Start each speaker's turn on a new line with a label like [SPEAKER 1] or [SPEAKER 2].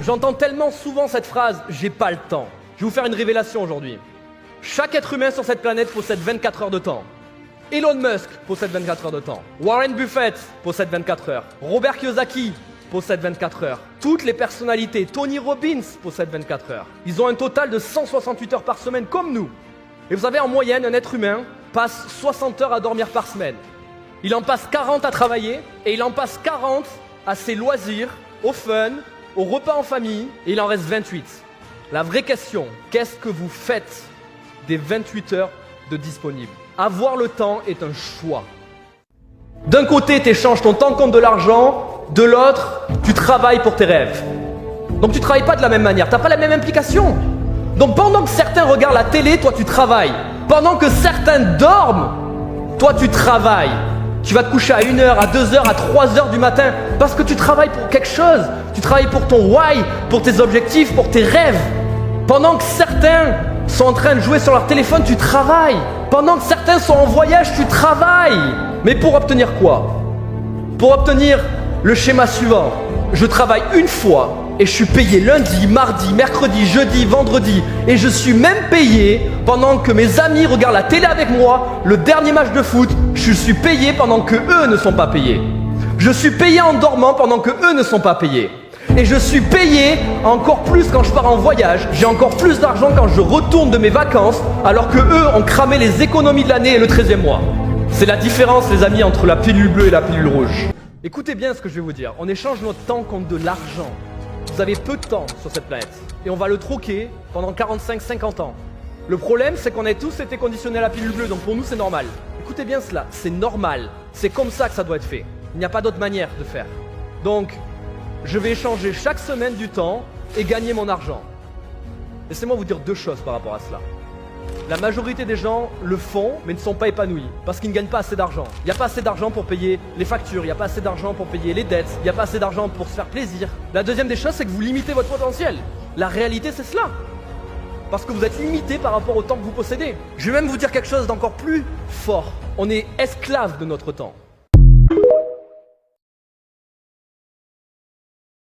[SPEAKER 1] J'entends tellement souvent cette phrase « j'ai pas le temps ». Je vais vous faire une révélation aujourd'hui. Chaque être humain sur cette planète possède 24 heures de temps. Elon Musk possède 24 heures de temps. Warren Buffett possède 24 heures. Robert Kiyosaki possède 24 heures. Toutes les personnalités, Tony Robbins possède 24 heures. Ils ont un total de 168 heures par semaine comme nous. Et vous savez, en moyenne, un être humain passe 60 heures à dormir par semaine. Il en passe 40 à travailler et il en passe 40 à ses loisirs, au fun, au repas en famille et il en reste 28. La vraie question, qu'est-ce que vous faites des 28 heures de disponible? Avoir le temps est un choix. D'un côté, tu échanges ton temps contre de l'argent, de l'autre, tu travailles pour tes rêves. Donc tu ne travailles pas de la même manière, tu n'as pas la même implication. Donc pendant que certains regardent la télé, toi tu travailles. Pendant que certains dorment, toi tu travailles. Tu vas te coucher à 1h, à 2h, à 3h du matin parce que tu travailles pour quelque chose. Tu travailles pour ton why, pour tes objectifs, pour tes rêves. Pendant que certains sont en train de jouer sur leur téléphone, tu travailles. Pendant que certains sont en voyage, tu travailles. Mais pour obtenir quoi? Pour obtenir le schéma suivant. Je travaille une fois et je suis payé lundi, mardi, mercredi, jeudi, vendredi. Et je suis même payé pendant que mes amis regardent la télé avec moi, le dernier match de foot. Je suis payé pendant que eux ne sont pas payés. Je suis payé en dormant pendant que eux ne sont pas payés. Et je suis payé encore plus quand je pars en voyage. J'ai encore plus d'argent quand je retourne de mes vacances, alors que eux ont cramé les économies de l'année et le 13e mois. C'est la différence, les amis, entre la pilule bleue et la pilule rouge. Écoutez bien ce que je vais vous dire. On échange notre temps contre de l'argent. Vous avez peu de temps sur cette planète. Et on va le troquer pendant 45-50 ans. Le problème, c'est qu'on a tous été conditionnés à la pilule bleue, donc pour nous, c'est normal. Écoutez bien cela, c'est normal. C'est comme ça que ça doit être fait. Il n'y a pas d'autre manière de faire. Donc, je vais échanger chaque semaine du temps et gagner mon argent. Laissez-moi vous dire deux choses par rapport à cela. La majorité des gens le font, mais ne sont pas épanouis parce qu'ils ne gagnent pas assez d'argent. Il n'y a pas assez d'argent pour payer les factures, il n'y a pas assez d'argent pour payer les dettes, il n'y a pas assez d'argent pour se faire plaisir. La deuxième des choses, c'est que vous limitez votre potentiel. La réalité, c'est cela. Parce que vous êtes limité par rapport au temps que vous possédez. Je vais même vous dire quelque chose d'encore plus fort. On est esclave de notre temps.